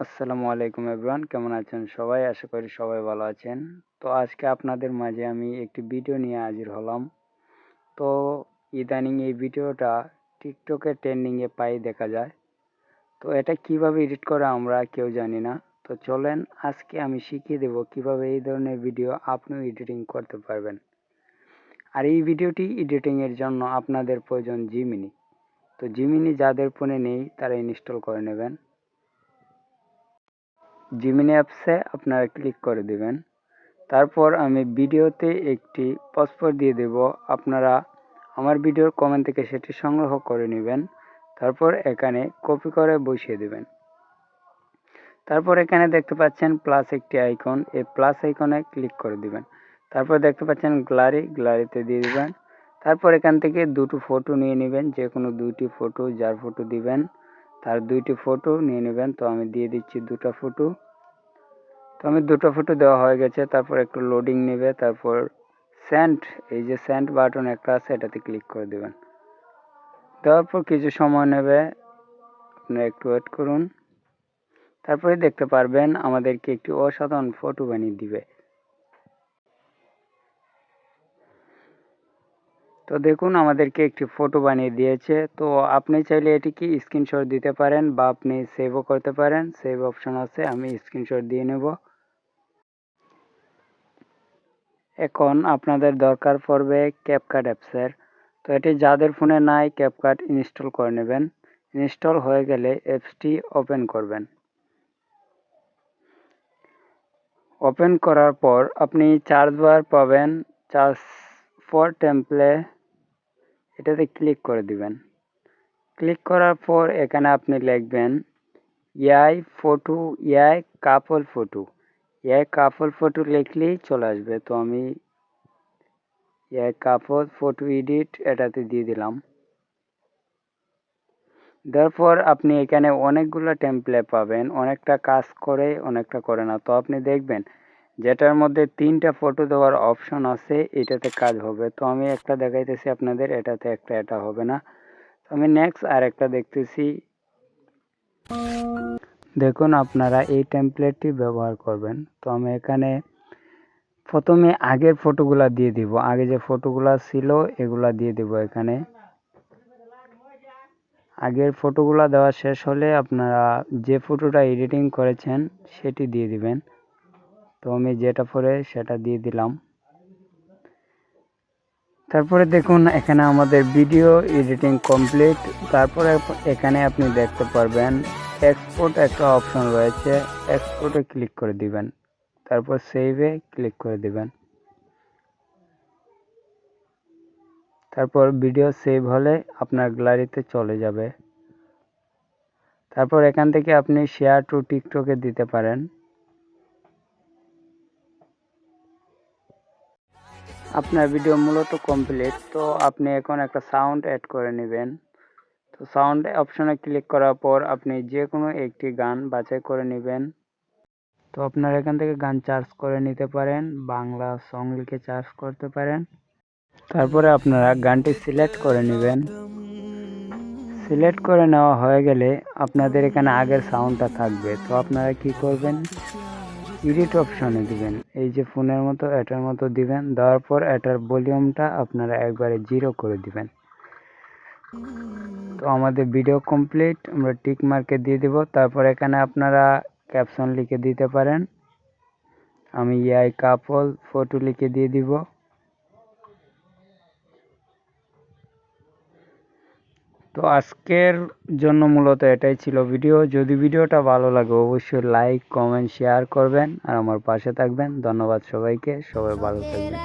আসসালামু আলাইকুম এভরিওয়ান, কেমন আছেন সবাই? আশা করি সবাই ভালো আছেন। তো আজকে আপনাদের মাঝে আমি একটি ভিডিও নিয়ে হাজির হলাম। তো ইদানিং এই ভিডিওটা টিকটকে ট্রেন্ডিংয়ে পাই দেখা যায়। তো এটা কিভাবে এডিট করে আমরা কেউ জানি না। তো চলেন আজকে আমি শিখিয়ে দেব কিভাবে এই ধরনের ভিডিও আপনিও এডিটিং করতে পারবেন। আর এই ভিডিওটি এডিটিংয়ের জন্য আপনাদের প্রয়োজন জিমিনি। তো জিমিনি যাদের ফোনে নেই তারা ইনস্টল করে নেবেন। জিমিনি অ্যাপসে আপনারা ক্লিক করে দেবেন। তারপর আমি ভিডিওতে একটি পাসওয়ার্ড দিয়ে দেব। আপনারা আমার ভিডিওর কমেন্ট থেকে সেটি সংগ্রহ করে নেবেন। তারপর এখানে কপি করে বসিয়ে দেবেন। তারপর এখানে দেখতে পাচ্ছেন প্লাস একটি আইকন, এই প্লাস আইকনে ক্লিক করে দিবেন। তারপর দেখতে পাচ্ছেন গ্যালারিতে দিয়ে দিবেন। তারপর এখান থেকে দুটো ফটো নিয়ে নেবেন, যে কোনো দুইটি ফটো, যার ফটো দিবেন তার দুইটি ফটো নিয়ে নেবেন। তো আমি দিয়ে দিচ্ছি দুটো ফটো। তো আমি দুটো ফটো দেওয়া হয়ে গেছে। তারপর একটু লোডিং নেবে, তারপর সেন্ড, এই যে সেন্ড বাটন একটা আছে এটাতে ক্লিক করে দেবেন। দেওয়ার পর কিছু সময় নেবে, আপনারা একটু ওয়েট করুন। তারপরে দেখতে পারবেন আমাদেরকে একটি অসাধারণ ফটো বানিয়ে দিবে। তো দেখুন আমাদেরকে একটি ফটো বানিয়ে দিয়েছে। তো আপনি চাইলে এটিকে স্ক্রিনশট দিতে পারেন বা আপনি সেভও করতে পারেন, সেভ অপশন আছে, আমি স্ক্রিনশট দিয়ে নেব। এখন আপনাদের দরকার পড়বে ক্যাপকাট অ্যাপসের। তো এটি যাদের ফোনে নাই ক্যাপকাট ইনস্টল করে নেবেন। ইনস্টল হয়ে গেলে অ্যাপসটি ওপেন করবেন। ওপেন করার পর আপনি চার্জ বার পাবেন, চার্জ ফর টেমপ্লে, এটাতে ক্লিক করে দিবেন। ক্লিক করার পর এখানে আপনি লিখবেন ইয়াই ফটো, ইয়াই কাপল ফটো, ইয়াই কাপল ফটো লিখলেই চলে আসবে। তো আমি ইয়াই কাপল ফটো এডিট এটাতে দিয়ে দিলাম। তারপর আপনি এখানে অনেকগুলো টেমপ্লেট পাবেন, অনেকটা কাজ করে অনেকটা করে না। তো আপনি দেখবেন যেটার মধ্যে 3টা ফটো দেওয়ার অপশন আছে এটাতে কাজ হবে। তো আমি একটা দেখাইতেছি আপনাদের, এটাতে এটা হবে না। তো আমি নেক্সট আর একটা দেখতেছি। দেখুন আপনারা এই টেমপ্লেটটি ব্যবহার করবেন। তো আমি এখানে প্রথমে আগের ফটোগুলা দিয়ে দিব, আগে যে ফটোগুলা ছিল এগুলা দিয়ে দিব। এখানে আগের ফটোগুলা দেওয়া শেষ হলে আপনারা যে ফটোটা এডিটিং করেছেন সেটি দিয়ে দিবেন। তো আমি যেটা পরে সেটা দিয়ে দিলাম। তারপরে দেখুন এখানে আমাদের ভিডিও এডিটিং কমপ্লিট। তারপরে এখানে আপনি দেখতে পারবেন এক্সপোর্ট একটা অপশন রয়েছে, এক্সপোর্টে ক্লিক করে দিবেন। তারপর সেভে ক্লিক করে দিবেন। তারপর ভিডিও সেভ হলে আপনার গ্যালারিতে চলে যাবে। তারপর এখান থেকে আপনি শেয়ার টু টিকটকে দিতে পারেন। আপনার ভিডিও মূলত কমপ্লিট। তো আপনি এখন একটা সাউন্ড অ্যাড করে নেবেন। তো সাউন্ড অপশনে ক্লিক করার পর আপনি যে কোনো একটি গান বাছাই করে নেবেন। তো আপনারা এখান থেকে গান চার্জ করে নিতে পারেন, বাংলা সং লিখে চার্জ করতে পারেন। তারপরে আপনারা গানটি সিলেক্ট করে নেবেন। সিলেক্ট করে নেওয়া হয়ে গেলে আপনাদের এখানে আগের সাউন্ডটা থাকবে। তো আপনারা কি করবেন, এডিট অপশনে দিবেন, এই যে ফোনের মতো এটার মতো দিবেন। দেওয়ার পর এটার ভলিউমটা আপনারা একবারে 0 করে দিবেন। তো আমাদের ভিডিও কমপ্লিট, আমরা টিক মার্কে দিয়ে দিব। তারপর এখানে আপনারা ক্যাপশন লিখে দিতে পারেন, আমি ইয়াই কাপল ফটো লিখে দিয়ে দিব। তো আজকের জন্য মূলত এটাই ছিল ভিডিও। যদি ভিডিওটা ভালো লাগে অবশ্যই লাইক কমেন্ট শেয়ার করবেন আর আমার পাশে থাকবেন। ধন্যবাদ সবাইকে, সবাই ভালো থাকবেন।